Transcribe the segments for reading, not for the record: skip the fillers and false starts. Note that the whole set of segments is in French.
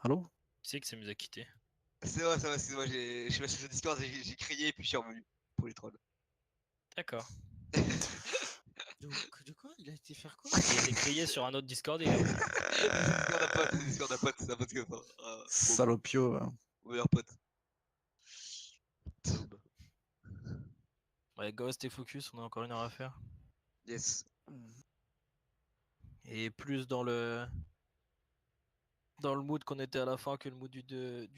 Allô? Tu sais que ça nous a quitté. C'est vrai, excuse-moi, je suis passé sur Discord, j'ai crié et puis je suis revenu pour les trolls. D'accord. De quoi? Il a été faire quoi? Il a été crié sur un autre Discord et il est revenu. Discord d'un pote, c'est un pote que Salopio. mon meilleur pote. Ouais, Ghost et Focus, on a encore une heure à faire. Yes. Et plus dans le mood qu'on était à la fin que le mood du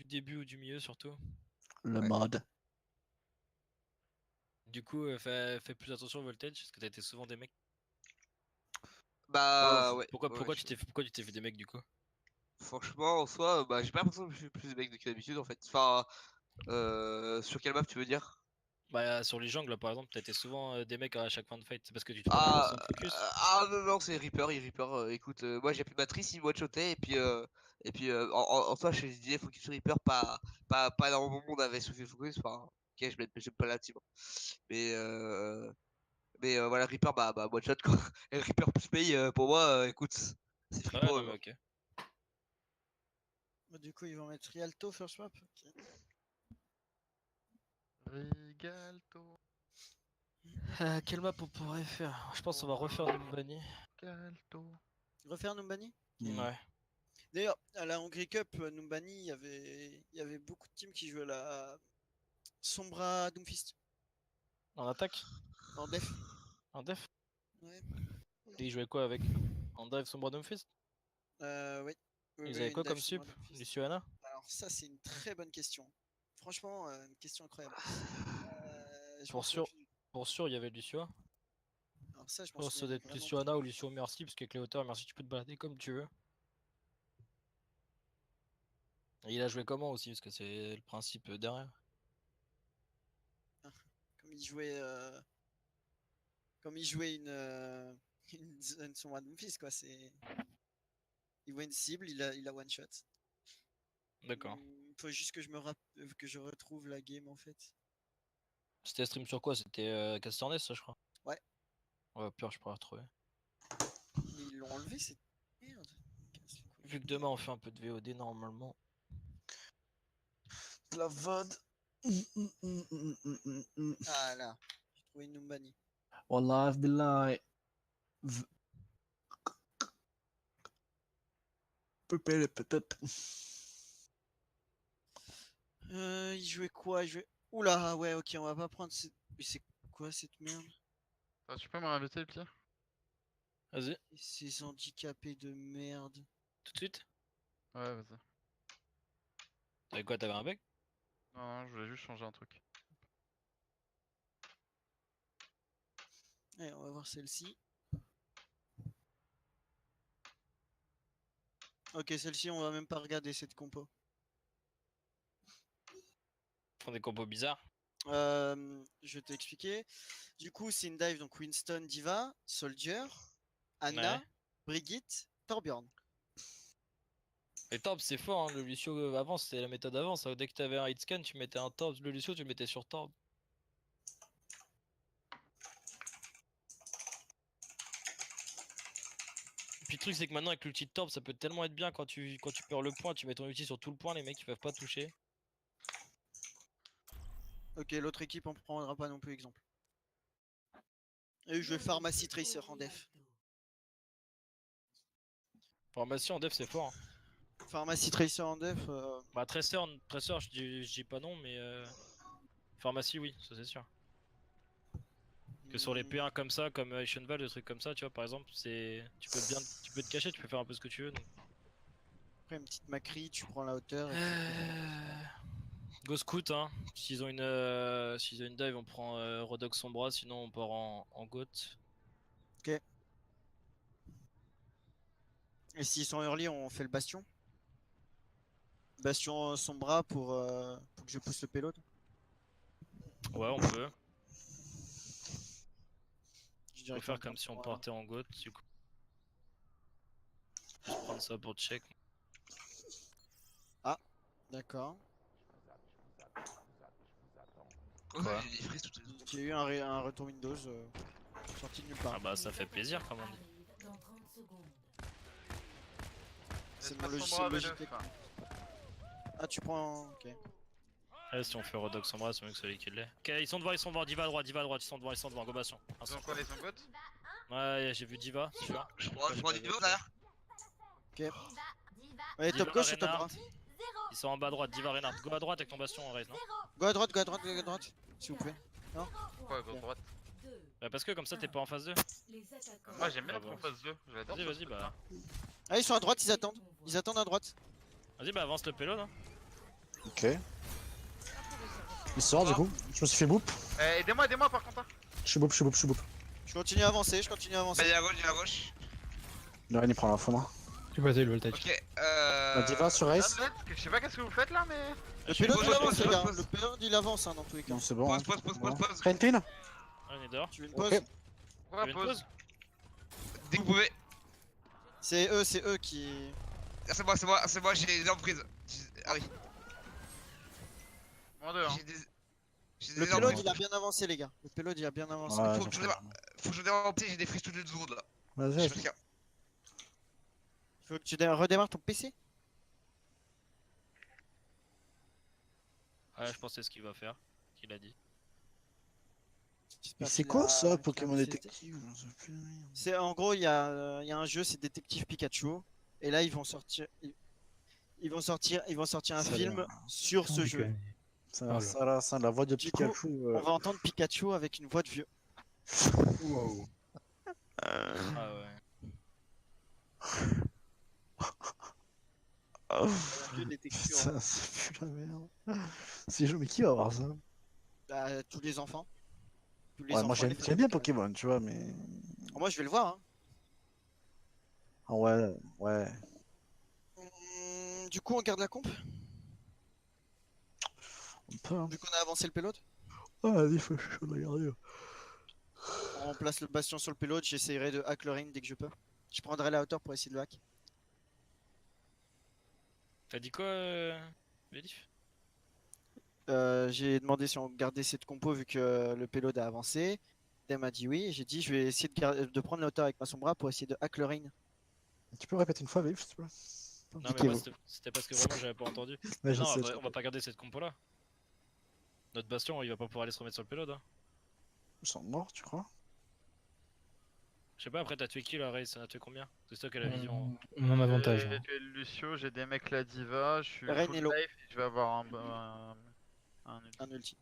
début ou du milieu surtout. Le Ouais. mode. Du coup, fais plus attention au voltage parce que t'as été souvent des mecs. Bah ouais. Pourquoi tu t'es fait des mecs du coup? Franchement, en soi, bah j'ai pas l'impression que je suis plus de mecs que d'habitude en fait. Enfin, sur quelle map tu veux dire? Bah sur les jungles là, par exemple, t'as été souvent des mecs à chaque fin de fight. C'est parce que tu te prenais Ah, constant focus. non, non, c'est Reaper, Reaper. Écoute, moi j'ai plus de matrice, il me one-shotait et puis en soi, je disais focus sur Reaper, pas dans mon monde avec focus. Enfin, ok, j'aime pas la team. Mais voilà, Reaper, bah one-shot quoi. Et Reaper plus pay, pour moi, écoute, c'est free Ouais, pour non eux, mais hein. ok. Bah, du coup, ils vont mettre Rialto first map. Ok. Rigalto, Quelle map on pourrait faire? Je pense qu'on va refaire Numbani. Rigalto. Refaire Numbani? Ouais. D'ailleurs, à la Hungry Cup, Numbani, il y avait beaucoup de teams qui jouaient la Sombra Doomfist En attaque? en def. En def? Ouais. Et ils jouaient quoi avec? En dive Sombra Doomfist? Oui. Oui, Ils oui, avaient une quoi dive comme sup? Sombra Doomfist. Luciana? Alors ça, c'est une très bonne question. Franchement, une question incroyable. Je m'en Pour souviens sûr, plus. pour sûr, il y avait Lucio. Alors ça, je Je m'en pense que ça souviens doit être vraiment Luciana ou Lucio Merci, parce qu'avec les hauteurs, Merci, tu peux te balader comme tu veux. Et il a joué comment aussi, parce que c'est le principe derrière. pas. Comme il jouait une Sombra Doomfist, quoi. Il voit une cible, il a one shot. D'accord. Il faut juste que que je retrouve la game en fait. C'était stream sur quoi? C'était Castorness, ça, je crois. Ouais. Ouais, pire, je pourrais retrouver. Mais ils l'ont enlevé, c'est merde. Vu que demain on fait un peu de VOD normalement. La VOD. Ah là, j'ai trouvé une Numbani. Wallah, billahi. Prepare peut-être. Il jouait quoi? Oula, ouais, ok, on va pas prendre cette. Mais c'est quoi cette merde? Tu peux me réinviter le pied? Vas-y, Ces handicapés de merde. tout de suite. Ouais, vas-y. T'avais quoi? T'avais un bec? Non, non, je voulais juste changer un truc. Allez, on va voir celle-ci. Ok, celle-ci, on va même pas regarder cette compo. Ils font des combos bizarres. Je vais t'expliquer. Du coup, c'est une dive, donc Winston, Diva, Soldier, Anna, Ouais. Brigitte, Torbjorn. Les Torbs c'est fort, hein. Le Lucio avant c'était la méthode avant. Ça. Dès que t'avais un hitscan, tu mettais un Torb. Le Lucio, tu le mettais sur Torb. Puis le truc c'est que maintenant avec l'ulti de Torb, ça peut tellement être bien quand tu perds le point, tu mets ton ulti sur tout le point, les mecs ils peuvent pas toucher. Ok, l'autre équipe en prendra pas non plus exemple. Et je vais Pharmacy Tracer en def. Formation en def c'est fort. Hein. Pharmacy Tracer en def. Bah Tracer, je dis pas non, mais pharmacie oui, ça c'est sûr. Que sur les P1 comme ça, comme Eichenval, des trucs comme ça, tu vois par exemple, c'est tu peux te cacher, tu peux faire un peu ce que tu veux. Donc. Après une petite Macri, tu prends la hauteur. Go scout hein. S'ils ont une dive, on prend Rodox Sombra, sinon on part en goat. Ok. Et s'ils sont early, on fait le bastion. Bastion Sombra pour que je pousse le payload. Ouais, on peut. Je On dirais peut faire qu'on comme part si on pour, partait en goat, du coup. Juste prendre ça pour check. D'accord. Quoi? J'ai des frises toutes les secondes. J'ai eu un retour Windows sorti de nulle part. Ah bah ça fait plaisir comme on dit. C'est Espace mon Sombra logiciel V9. Logitech. Ah, tu prends. Ok. Ouais, si on fait Rodox Sombra, c'est mieux que celui qui l'est. Ok, ils sont devant, Diva à droite, ils sont devant, go Bastion. Ils ont quoi les son bot? Ouais, j'ai vu Diva, c'est sûr. Je prends du niveau derrière. Ouais, top Diva, gauche et top Reinhardt. droite. Ils sont en bas à droite, Diva Reinhardt. Go à droite avec ton Bastion en raise, non? Go à droite, go à droite, go à droite. S'il vous plaît. Pourquoi gauche droite? Bah, parce que comme ça, t'es pas en phase 2. Moi j'aime bien Ah être bon. en phase 2. J'adore. Vas-y, vas-y, bah. Ah, ils sont à droite, ils attendent. Ils attendent à droite. Vas-y, bah, avance le pélo, là. Ok. Il sort du coup. Je me suis fait boop. Aidez-moi par contre. Hein. Je suis boop, je suis boop, je suis boop. Je continue à avancer, je continue à avancer. Vas-y à gauche, à gauche. Le Ren il prend la fondre. Tu peux passer le voltage. Ok, La Diva sur Ace. Je sais pas qu'est-ce que vous faites là, mais. Le payload pose, il avance, pose, les gars. pose. Le payload il avance hein, dans tous les cas. Non, c'est bon. Pause, hein. pause, pause, Bon. pause, pause. Train pin. Ouais, on est dehors. Tu veux une Ok. pause? Pourquoi Tu veux une pause? pause? Dès que vous pouvez. C'est eux qui. Ah, c'est moi, j'ai des emprises. Ah oui. Moins deux, hein. J'ai Le des payload emprises. il a bien avancé les gars. Le payload il a bien avancé. Ouais, Faut j'en que je fais. Faut que je démarre mon petit, j'ai des frises toutes les 2 secondes là. Je Vas-y, sais pas ce qu'il y a. Faut que tu redémarres ton PC. Ouais, je pense que c'est ce qu'il va faire. Qu'il a dit. Mais c'est quoi ça, Pokémon détective? J'en sais plus rien. C'est en gros il y a un jeu, c'est Détective Pikachu. Et là ils vont sortir. Ils vont sortir un Ça a film l'air- sur ce jeu. Ça, ça, la voix de Du coup, Pikachu. On va entendre Pikachu avec une voix de vieux. Ah ouais. Vieux détective. Ça pue la merde. C'est chaud, mais qui va voir ça? Bah, tous les enfants. Tous les Ouais, moi enfants, les j'aime bien fans. Pokémon, tu vois, mais. Moi je vais le voir. Hein. Ah ouais, ouais. Du coup on garde la comp. On peut, hein. Vu qu'on a avancé le payload. Ah, vas-y, faut que je la garde. On place le bastion sur le payload. J'essayerai de hack le ring dès que je peux. Je prendrai la hauteur pour essayer de le hack. T'as dit quoi, Vélif? J'ai demandé si on gardait cette compo vu que le payload a avancé. Elle m'a dit oui. Et j'ai dit je vais essayer de prendre la hauteur avec ma sombra pour essayer de hack le ring. Tu peux répéter une fois, Vif, s'il te plaît? Non, mais moi, c'était parce que vraiment j'avais pas entendu. Ouais, je Non, sais, on va pas garder cette compo là. Notre Bastion, il va pas pouvoir aller se remettre sur le payload. Hein. Ils sont morts, tu crois? Je sais pas, après t'as tué qui là, Ray? Ça en a tué combien? C'est toi qui a la vision. Mon avantage. J'ai tué Lucio, j'ai des mecs la diva, je suis Reine full et low. life et je vais avoir un ulti. Un ulti.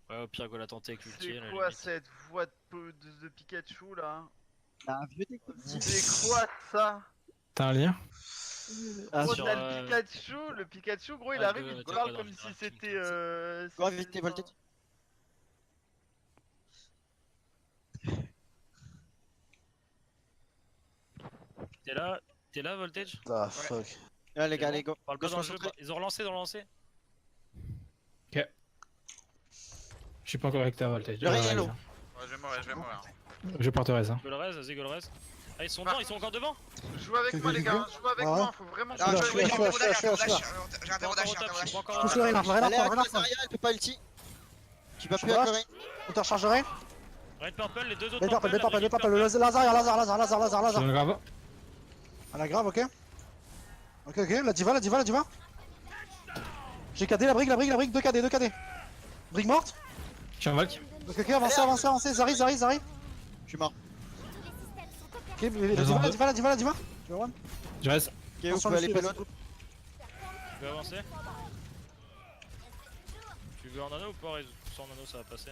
Ouais, au pire, go la tenter avec l'ulti. à la C'est quoi limite. cette voix de Pikachu là? Un vieux détective. C'est quoi ça? T'as un lien? Ah, Oh, sur, t'as le Pikachu gros il ah, arrive, de- il de- parle dans comme le si draft, c'était Go vite, voltage. T'es là, Voltage? Ah, fuck. Ah les C'est gars, bon les go. Parle pas Go dans le se jeu, concentrer. ils ont relancé, Je suis pas encore avec ta voltage. Le ring est low. Ouais, je vais mourir. Je porterai ça. Go le reste, vas-y, go le reste. Ah, ils sont devant, ils sont encore devant! Joue avec moi les gars, joue avec Ah ouais. moi, faut vraiment Ah, jouer je avec suis moi. là. J'ai raté mon dash, j'ai raté mon dash. Pas encore Pousse le Reinhardt, le Allez, Reinhardt, hack le la Reinhardt. Zarya, elle peut pas ulti. Tu vas Je plus hack le rush. ring. Auteur chargeré. Red Purple, les deux autres Belle purple, belle purple, la belle purple. Purple. Lazare. J'ai un grave. À la grave, ok. Ok, la diva. J'ai KD, la brique, 2 KD. Brique morte. Je suis un Valk. Ok, avancez. Zari. Je suis mort. Ok, la diva. Tu veux one? Je reste. Ok, vous Attention, pouvez aller Lucie, payload. Tu veux avancer? Tu veux en nano ou pas? Ray? Sans nano, ça va passer.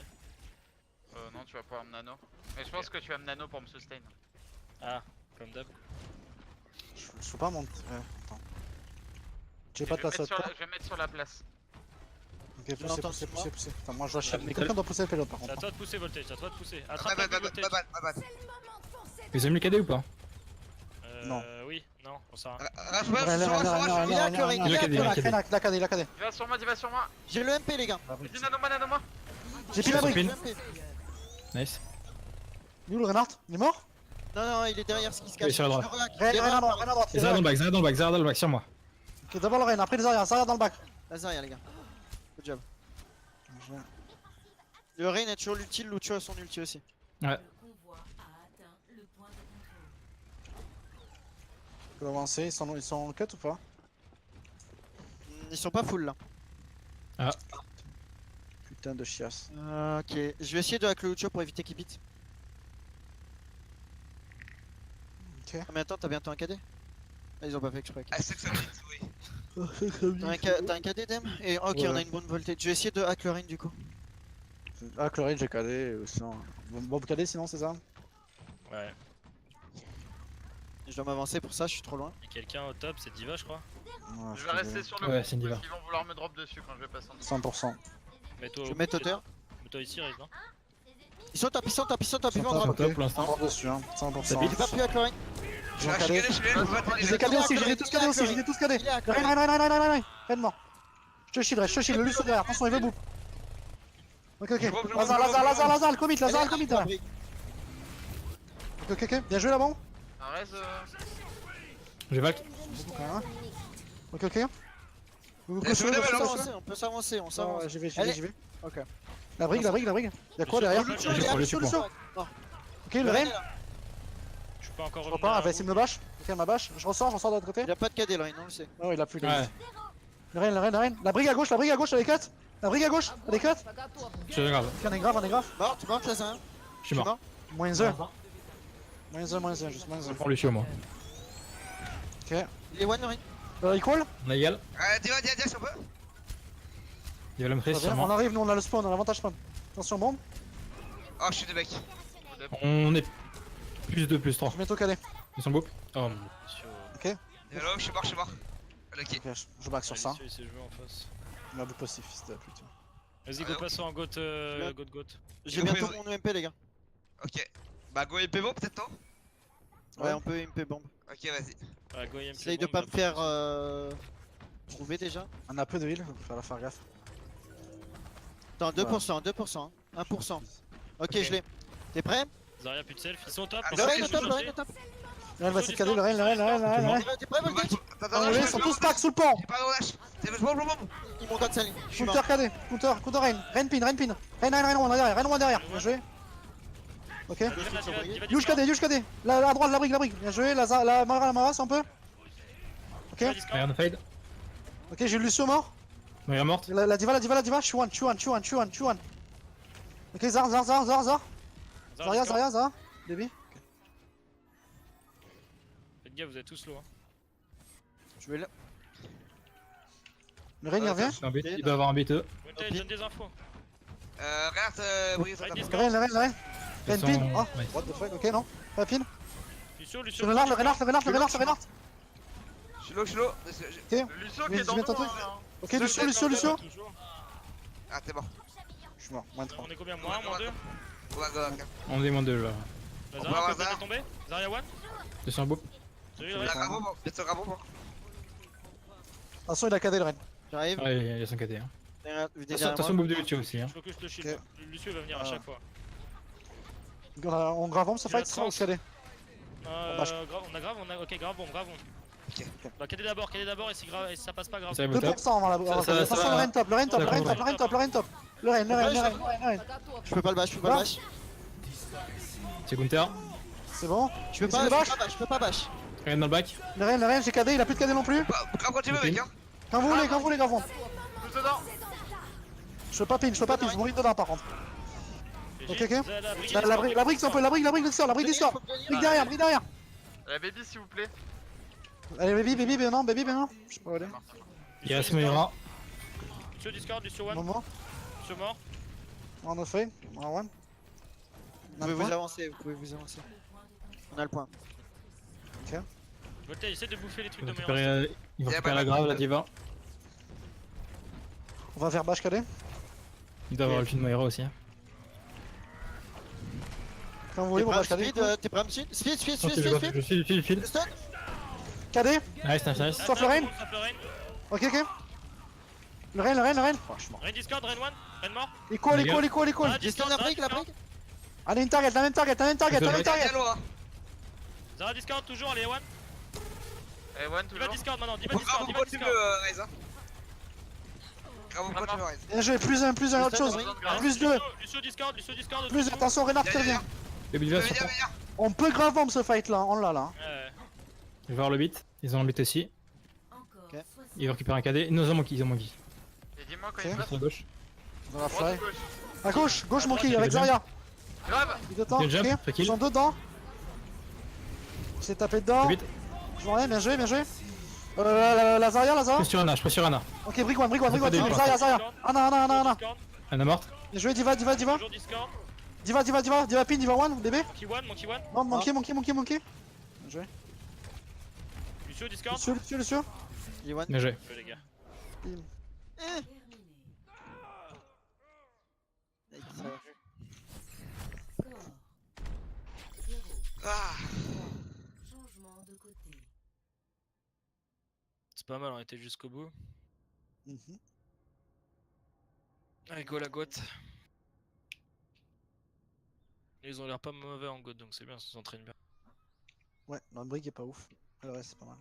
Non, tu vas pouvoir me nano. Mais je pense que tu vas me nano pour me sustain. Ah, comme d'hab. Je peux pas monter. Attends. J'ai Je pas vais de place mettre à sur la- toi. je vais mettre sur la place. Ok, l'entends, poussez. c'est moi. Attends, moi je dois chier. Mais quelqu'un doit pousser le payload par C'est à contre. toi de pousser, Voltage, c'est à toi de pousser. Ma Attrape bad, le ma Voltage. bad. Ils ont mis le KD ou pas? Non. Oui, non, on s'en va. Il a KD. Diva sur moi. J'ai le MP les gars. Vas-y, nano moi. J'ai pris la brique. Pin. Le MP. Nice. Il est où le Reinhardt? Il est mort? Non, il est derrière ce qui se Il est cache. sur la droite. Je le rehack. Reinhardt à droite. Zara dans le back, sur moi. Ok, d'abord le Reinhardt, après les arrières, Zarya dans le bac. La Zarya les gars. Good job. Le Rain a toujours l'ulti, Lucio a son ulti aussi. Ouais. On peut avancer, ils sont cut ou pas? Ils sont pas full là. Putain de chiasse. Ok, je vais essayer de hack le Lucio pour éviter qu'il pite. Ok. Ah, mais attends, t'as bientôt un KD? Ah, ils ont pas fait exprès. ok. Ah, c'est que ça vite, oui. T'as un KD Dem? Et ok, Ouais. on a une bonne voltage. Je vais essayer de hack le rain du coup. Ah, Chlorine, j'ai calé, sinon. Bon, calé sinon, c'est ça? Ouais. Je dois m'avancer pour ça, je suis trop loin. Et quelqu'un au top, c'est Diva, je crois. Ouais, Je vais rester sur le Ouais, pont c'est une diva. parce qu'ils vont vouloir me drop dessus quand je vais passer en dessous. 100%. Mets-toi Je vais mettre hauteur. Mets-toi ici, Riz, non? Ils sont top, ils sont top, ils sont top, ils vont Top, drop. Top, top pour l'instant. Mort dessus, hein. 100%. Ça bite. J'ai pas pu hack le rain. J'ai Je suis calé. calé, je suis calé, je peux pas J'ai t'aider. calé aussi, j'ai tous calé aussi, j'ai tous calé. Il est hack, Rien, rien, rien, rien, rien, rien, rien de mort. Je te shield, le Lucio derrière, attention, il veut bouffe. Ok, ok. Lazare, le commit, Lazare, le commit là. Ok, bien joué là-bas. Arrête, J'ai Valk. Ok, ok. Vous Laisse-le, couchez, laisse-le, vous couchez. On peut s'avancer, on s'avance. J'y vais, Allez. j'y vais. Ok. La brigue. Y'a quoi derrière? Lucio, il est là, Lucio. Lucio. Ok, le rain. Je suis pas encore Je revenu repars, là elle va essayer de me bâche. Ok, ma bâche. Je ressors de l'autre côté. Il a pas de KD le rain, on le sait. Oh, il a plus de. Ouais, Le rain. La brigue à gauche, elle est cut. La brigue à gauche, elle est cut. je suis grave. Ok, on est grave. Mort, là, ça. Je suis mort. Moins 1. Moins 1, juste moins 1. Je prends Lucio, moi. Ok. Il est one le rain. Equal. On a égal. Dis-moi, si on peut. Il va le me tracer sur On moi. arrive, nous on a le spawn, on a l'avantage spawn. Attention, bombe. Oh, je suis de mec. On est plus 2, plus 3. Je vais bientôt caler. Ils sont beaux. Oh, Hello, je suis mort. Ok. Ok, je back sur ça. Il s'est joué en face. Il m'a beaucoup passif, c'était putain. Vas-y, go passe en goat, goat. J'ai bientôt mon EMP, les gars. Ok. Bah, go épée bon, peut-être, non? Ouais, on peut EMP bombe. Ok, vas-y. Ouais, go IMP Essaye de bomb, pas va me faire passer. trouver déjà. On a peu de heal, faut faire gaffe. Attends, 2%, 2%, 1%. Ok, je l'ai. T'es prêt? Zarya, plus de self, ils sont au top. Ah, ils Le sont rain tous au top, le shootés. rain au top. Le rain va se caler, le rain. T'es prêt, Voltage? Ah, ils sont tous pack sous le pont. J'ai pas de dash. C'est bon. Ils m'ont got saline. Je suis mort. Counter KD, counter rain. Rain pin. Rain derrière. Bien joué. Ok. Diva, Yush KD. La à droite, la brique. Bien joué, la Mara, si on peut. Ok. Diva, Discord. Regarde, fade. Ok, j'ai Lucio mort. Regarde, morte. La diva. Je suis one. Ok, Zar. Zarya. Baby. Faites gaffe, vous êtes tous low. Hein. Je vais là. Le rain il revient. C'est un beat. Il doit avoir un beat. Montel, donne des infos. Regarde, Brise, Right, attends. Discord. Le rain. Ils Rain sont- pin. Oh, ouais. what the fuck, ok, non. Pas pin. Lucio. Le renard. Je suis low. Lucio qui Mais est dans je vais nous. tenter. Hein. Ok, Lucio. Toujours. Ah, t'es mort. Je suis mort, moins 3. On est combien? Moins 1, moins 2? On va go, ok. On est moins 2 là. Bah, va Zarya, voir peut Zarya. tomber. Zarya 1. C'est sur un beau. Celui On là. a Gravo, bon. Bientôt Gravo, bon. Attention, il a KD le rain. J'arrive. Ouais, il y a 5 KT. Hein. Derrière Attention, moi. bouffe de Lucio aussi. Hein. Je focus le shield. Ok. Lucio va venir à Ah. chaque fois. On grave bombe ce Il a fight, ça trans. ou KD? On a grave, ok, grave bon. Ok. Bah, KD d'abord, et si ça passe pas grave. Ça va top. 2% avant la Ça attention, va. le rain top. Ça va couvrir. Le rain. Je peux pas le bash, C'est counter. C'est bon. Je peux Mais pas, c'est le bash. je peux pas bash. Regarde dans le back. Le rain, j'ai KD, il a plus de KD non plus. Bah, grave quand tu veux, mec, hein. Quand vous voulez, grave bombe. Tous dedans. Je peux pas pin, je mourir dedans par contre. Ok. La La brique, si on peut, la brique Discord. Brique derrière. La baby, s'il vous plaît. Allez, baby, non. Je sais pas où aller. Il reste Moira. Lucio Discord, Lucio 1. Moment. Lucio mort. On a fait. On a one. Vous pouvez vous avancer, On a le point. Voltaire, essaie de bouffer les trucs de Il meilleur. va récupérer la grave, la diva. On va vers bash KD. Il doit avoir le film de Moira aussi. Hein. Quand vous voulez, on bash KD. T'es prêt à me speed? Speed. Je suis le fil. Stun. KD. Nice. Sauf le rain. Ok. Le rain. Franchement. Rain Discord, Rain 1. Rain mort. Equal. J'ai stun la brique. Allez, une target. Zarya Discord, toujours, allez, 1. Et one, Diva toujours. Discord maintenant, Diva Gravo Discord, Diva quand tu Discord. veux, Reza. Gravo quand tu veux, Reza. Bien joué, plus un autre chose. Plus 2. Lucio Discord. Plus, attention, Renard qui revient. Baby diva Viens, sur viens. On peut grave bombe ce fight là, on l'a là. Ouais. Je vais voir le beat. Ils ont un beat aussi. Ok. Ils récupèrent un KD. Ils ont Monkey, ils ont Monkey. Et dis-moi quand Ok. il passe. Sur la gauche. Dans la Droite fly. ou gauche? À gauche, gauche À Monkey droite, avec il est bien. Zarya. Grave. Il est dedans, Il y a le jump, ok. fait kill. Ils sont deux dedans. Il s'est tapé dedans. Vite. Je vois rien, bien joué, bien joué. La Zarya, la Je Zarya. presse sur Ana, je presse sur Ana. Ok, brick one, brick one, brick Ça one. fait des Zarya, points. Zarya. Ana. Discord, Ana morte. Bien joué, Diva. toujours Discord. Diva pin, Diva one, DB. Monkey one. Non, Monkey. Bien joué. Lucio Discord. Lucio. Il est one. Bien joué. Les gars. Ah. Changement de côté. C'est pas mal, on était jusqu'au bout. Mhm. Allez, go la gote. Ils ont l'air pas mauvais en gote, donc c'est bien, ça s'entraîne bien. Ouais, notre brick est pas ouf. Le reste, c'est pas mal.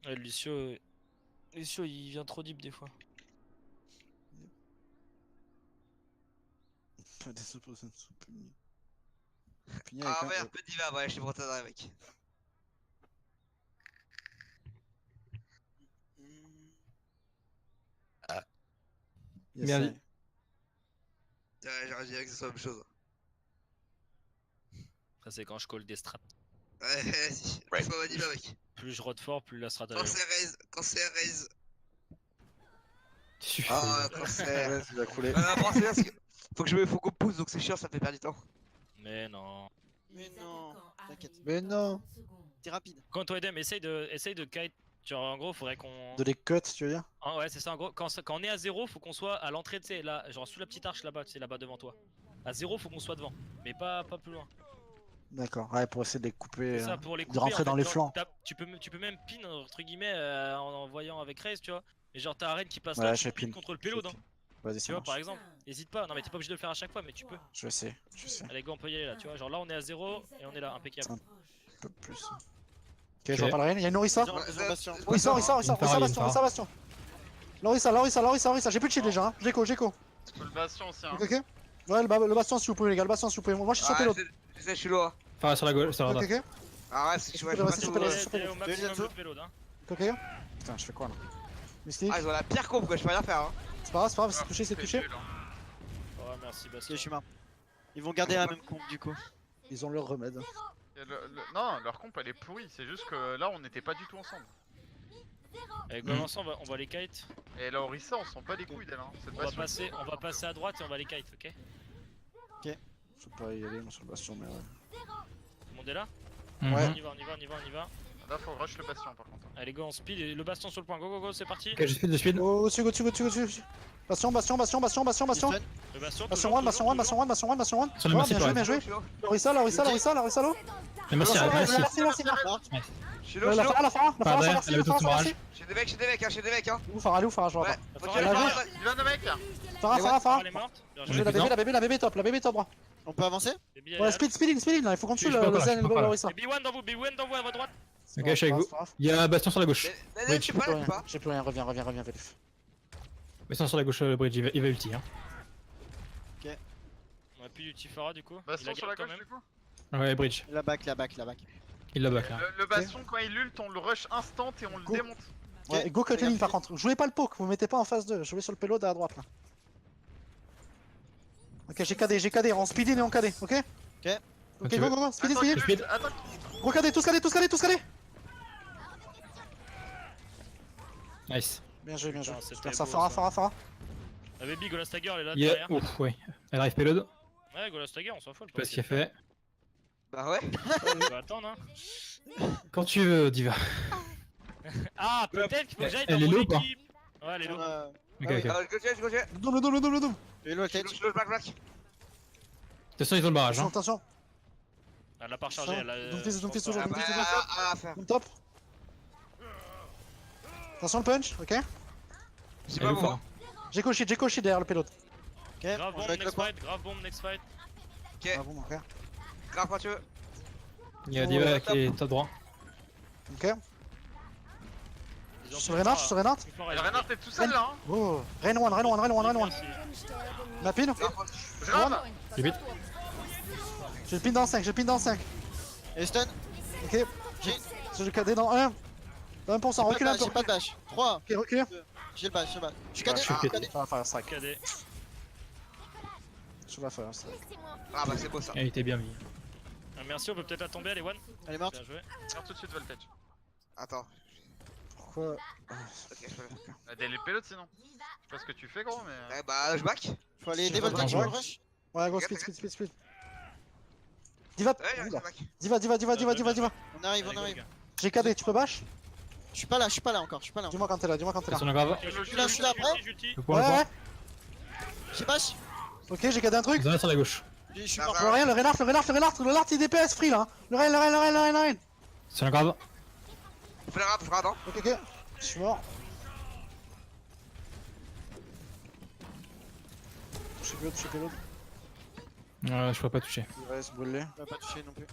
Ouais, Lucio, il vient trop deep des fois. Des opposants sont punis. Punis Ah avec ouais, un peu diva, ouais, je suis protégé mec. Yes, Bien ouais. dit. Ouais, j'aurais dit que ce soit la même chose. Ça, c'est quand je call des strats. Ouais, vas-y. Ouais. Faut ma diva mec. Plus je rode fort, plus la strat elle Quand est c'est raise. Suffit. Ah, quand c'est. Ouais, il a coulé. Bon, c'est bien parce que faut qu'on pousse donc c'est chiant, ça fait perdre du temps. Mais non. Mais non, t'inquiète. Mais non. T'es rapide. Quand toi Edem, essaye de kite. Genre en gros, faudrait qu'on. De les cuts, tu veux dire? Ah ouais, c'est ça. En gros, quand on est à 0, faut qu'on soit à l'entrée, tu sais, là, genre sous la petite arche là-bas, tu sais, là-bas devant toi. À 0, faut qu'on soit devant, mais pas plus loin. D'accord, ouais, pour essayer de les couper. C'est ça, pour les de couper. rentrer en fait, dans les genre, flancs. tu peux même pin entre guillemets en voyant avec Raze, tu vois. Mais genre t'as Arène qui passe Ouais, là, je tu pin pin. contre le payload, hein. Vas-y, Tu ça vois, marche. par exemple. N'hésite pas, non mais t'es pas obligé de le faire à chaque fois, mais tu peux. Je sais. Allez, go, on peut y aller là, tu vois. Genre là, on est à 0 et on est là, impeccable. Un peu plus. Ok, je vois pas le rien. Il y a une Orisa. Ils ont Bastion. Orisa, Une para, Bastion. Lorissa. J'ai plus de shield déjà. Hein. Géco. Le bastion aussi, hein. Ok. Ouais, le bastion si vous pouvez, les gars. Le bastion si vous pouvez. Moi, je suis sur Ah, payload. je sais, je suis loin. Enfin, sur la gauche, sur la droite. Ok. Ah ouais, c'est que je vois, je Ouais, vois c'est pas super, trop, c'est euh, super. T'es au maximum Deuxième de payload, hein. Ok. Putain, je fais quoi là? Mystique. Ah, ils ont la pire comp quoi, je peux rien faire. Hein. C'est pas grave, c'est touché, c'est touché. nul, hein. Ouais, merci Ok, Bastien. je suis mort. Ils vont garder la même comp du coup. Ils ont leur remède. Et non, leur comp elle est pourrie, c'est juste que là on n'était pas du tout ensemble. Allez, go, ensemble, on va les kite. Et là Orisa on sent pas les couilles d'elle, hein. Cette bastion. On va passer à droite et on va les kite, ok? Je peux pas y aller, moi, sur le bastion, mais ouais. Tout le monde est là? Mhm. Ouais. On y va. Là faut rush le bastion par contre. Allez, go, on speed et le baston sur le point. Go, c'est parti. Ok, je speed. Oh, dessus. Bastion. Ils stun. Le bastion, Bastion toujours, 1. Sur le massif, Bien ouais. joué. Lorissa, l'eau. Le massif, ouais, merci. Merci. Je suis loin, La Farah, derrière, elle avait tout son rage. J'ai des mecs, hein. Où Farah, je vois Ouais, pas. faut Farah, tirer elle a Farah, vu. Farah. Il va de mec. Farah. Elle est morte. Bien Je joué. vais La bébé top, droit. On peut avancer? Baby, elle est Ouais, là. speed là, il faut qu'on tue Je suis le pas Zen et là, le Lorissa. Et B1 dans vous à votre droite. Ok, je suis avec vous. Il y a Bastion sur la gauche. Mais tu peux pas, pas. J'ai plus rien, reviens, Vélif. Bastion sur la gauche, le bridge, il va ulti. Hein. On a plus du Tifara du coup. Il Bastion la sur la garde quand gauche même. du coup. Ouais, bridge. La back. Il la back là. Le bastion quand il ult on le rush instant et on le Go. démonte. Ouais, go cut ligne par contre. Jouez pas le poke, vous mettez pas en phase 2. Jouez sur le payload à droite là. Ok, j'ai KD, on speed in et on KD, ok? Ok, Tu veux- go, speed in. Speed. Attends, Gros KD, tous KD. Nice. Bien joué. Putain, c'était Super, ça, beau, Farah. La baby Golastagger elle est là Il y a. derrière. Ouf, ouais. Elle arrive payload. Ouais, Golastagger, on s'en fout. Je sais pas ce qu'il a fait. Bah ouais. On va attendre, hein. Quand tu veux, Diva. Ah, peut-être qu'il faut que j'aille Elle dans est mon low ou pas équipe. Ouais, elle est low. Ok, ok. Alors, je continue. Double. Hello, Je suis low, black. Attention, ils ont le barrage. Hein. Attention. Elle l'a pas rechargé, elle a. Donc, fais toujours. Ah bah, à faire. On top. Attention le punch, ok? J'ai Elle pas est où, moi. J'ai coché derrière le payload. Ok, Grave on bomb joue avec le next coin. fight, grave bomb next fight. Ok, Ah bon, mon frère. grave quand tu veux. Il y a Diva qui est top droit. Ok. Ils ont Sur fait Renard, fort, sur Renard. plus fort, Et elle est Renard t'es tout seul là hein. Oh, Rain one. Merci. Ma pin. Grave quand tu veux. Je rame. J'ai vite. J'ai le pin dans 5, Et stun. Ok. J'ai le KD dans 1. T'as 20%, recule un peu. J'ai pas de bash. 3, Ok, recule. j'ai le bash, j'ai le bash. Je suis Ouais, cadé, je suis cadé. Ça va faire un strike. KD. Je vais faire un strike. Ah bah c'est beau ça. Elle était bien mis. Ah, merci, on peut peut-être la tomber, elle est one. Elle est morte. Bien joué. Tire tout de suite Voltage. Attends. Pourquoi Ok, je peux. Bah, des pelotes sinon. Je sais pas ce que tu fais gros mais. Eh bah je back. Faut aller Je aider vais Voltage, pas je peux jouer. rush. Ouais, go, speed, speed, speed, speed. Diva, Ouais, je back. diva, diva, diva, diva, diva, diva. On arrive, Allez, on go, les arrive. gars. J'ai KD, tu peux bash? Je suis pas là encore, je suis pas là. Dis-moi quand t'es là, dis-moi quand t'es là. Son grave. Je suis là, après. J'ulti. Le point, Ouais, le point. ouais. J'ai bash. Ok, j'ai KD un truc. Ils en a sur la gauche. Je suis Ah, mort. bah, Le Reinhardt, le Reinhardt, le Reinhardt, le Reinhardt, le Reinhardt, il DPS free là. Hein. Le Rein. Son grave. Fais la rap, je rate hein. Ok, ok. Je suis mort. Je suis l'autre. Je pourrais pas toucher. Il va se brûler. On va pas toucher non plus.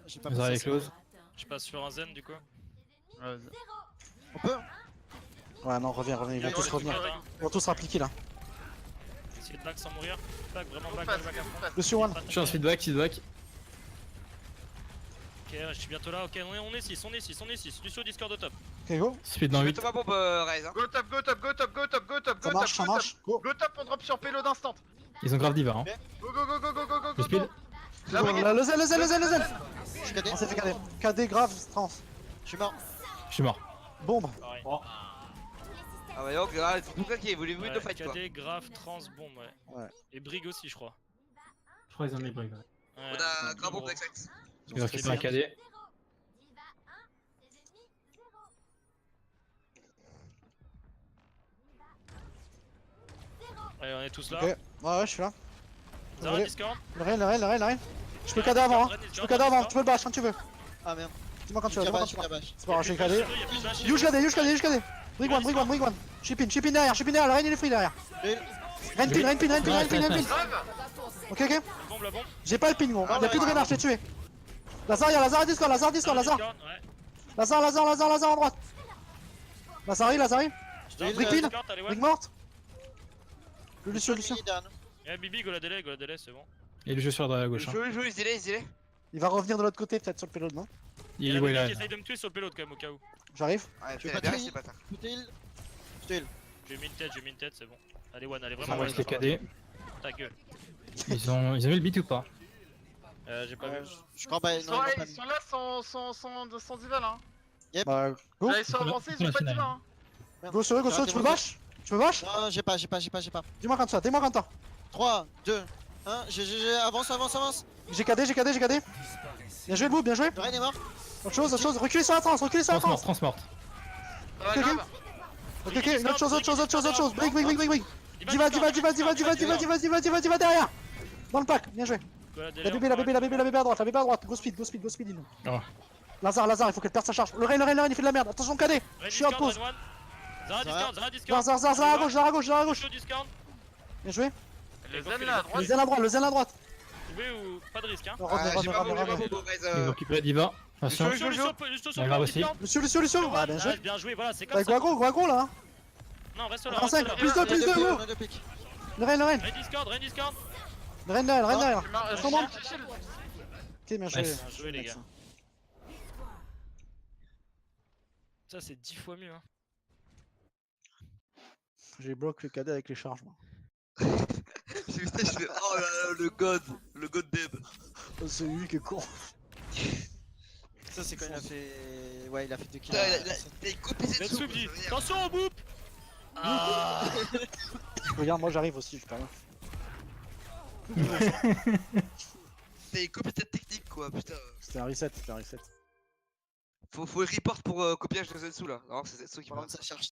J'ai pas Ils pensé à arrivent ça. close. Je passe sur un zen du coup. Vas-y. On peut. Ouais, non, reviens, ils vont tous revenir. Ils vont tous rappliquer là. Essayer de back sans mourir. Back, vraiment back, Passe, back à fond. passe. Lucio one. Je suis en feedback, feedback. Ok, je suis bientôt là. Ok, on est 6, on est 6, on est 6. Lucio Discord au top. Ok, go. Speed dans Je 8. mets ma bombe Raze hein. Go top, go top, go top, go top, go top, Ça go marche, top, ça marche. Go. Go top, on drop sur payload instant. Ils ont grave diva. Hein. Go go go go go go go Le go speed. go. La brigade. Le zen. Je suis cadé. On s'est fait KD. KD grave, trans. Je suis mort. Je suis mort. Bombe. Pareil. Ah bah donc là, c'est tout ça qui est voulu de fight quoi. KD, grave, trans, bombe, ouais. Ouais. Et Brig aussi, je crois. Je crois qu'ils ont mis break. Ouais, On a grave bombe gros. d'excellence. Ils ont fait un KD. Allez, on est tous là. Ok. Ouais, je suis là. Zara Allez. Discord. Le Rein. Je peux KD avant, hein. Je peux KD avant, tu peux le bash quand tu veux. Ah merde. Dis-moi quand tu veux, J'ai dis-moi quand bash, tu veux. j'ai bash. C'est pas grave, j'ai KD. Y'a plus de flash. Yush KD. Brig one. Chip in derrière, le Rein il est free derrière. Rein pin. Grave. Ok. La bombe. J'ai pas le ping, gros. Y'a plus de Reinhardt, je l'ai tué. Lazare Discord. Zara Lazare Discord, ouais. à droite. Lazare arrive. Je donne Brick Zara pin. Discord, allez, ouais. Brig morte. Le Lucio. Eh, Bibi, go la délai, c'est bon. Et le jeu sur la gauche. Hein. Joue, il est. Il va revenir de l'autre côté, peut-être sur le payload, non? Il est Bibi là. qui essaye de me tuer sur le payload quand même, au cas où. J'arrive. Ouais, Tu veux t'es pas bien, tuer c'est pas tard. Tout est heal. Je te heal. J'ai mis une tête, c'est bon. Allez, one, allez, Ah vraiment ouais, one. c'est KD. Ta gueule. Ils ont mis le beat ou pas? J'ai pas vu. Je crois pas. Ils sont Non, là, ils ont pas ils sont là sans diva là. Bah, go. Là ils sont avancés, ils ont pas de diva. Hein. Go sur eux, tu peux le bash? Tu peux bash? Non, j'ai pas. Dis-moi quand ça, dis-moi quand t'as. 3, 2, 1, avance. J'ai KD. Bien joué, le bout, bien joué. Le Rein est mort. Autre chose, reculez sur la trans. Transmort. Ça va Ok, grave. Ok, une autre chose. Brick. Diva derrière. Dans le pack, bien joué. Go la La délai. bébé à droite. Go speed, il Oh. Lazare, il faut qu'elle perde sa charge. Le Rein, il fait de la merde. Attention, KD. Je suis en pause. Zara Discord. Zara à gauche. Lucio Discord. Bien joué. Les zen là à droite. Le zen à droite. Trouvé ou pas de risque, hein. J'ai pas bombe Ramenez. Raze. Ils ont récupéré diva. Attention. Joue. Lucio sur Ouais, le grave Discord. Lucio. Ah, bien joué. Bien joué, voilà, c'est Bah, comme ça. go agro là. Non, reste là, En reste 5, là. plus 2, On go. a deux pics. Le Rein. Rain Discord. Le Rein derrière. Je Comment? shield. Ok, bien joué. Nice. Bien joué, les gars. Ça, c'est 10 fois mieux, hein. J'ai bloqué le KD avec les charges, moi. J'ai vu ça, je fais oh là là, le god dead. Oh, c'est lui qui est con. Ça, c'est quand il a fait. Ouais, il a fait 2 kills. Putain, il a coupé ses Let's dessous. soup dit. Attention au boop. Ah. Regarde, moi j'arrive aussi, je peux rien. T'as coupé cette technique quoi, putain. C'était un reset. Faut report pour copiage de Zensu là. Non, c'est Zensu qui Pendant parle. que ça charge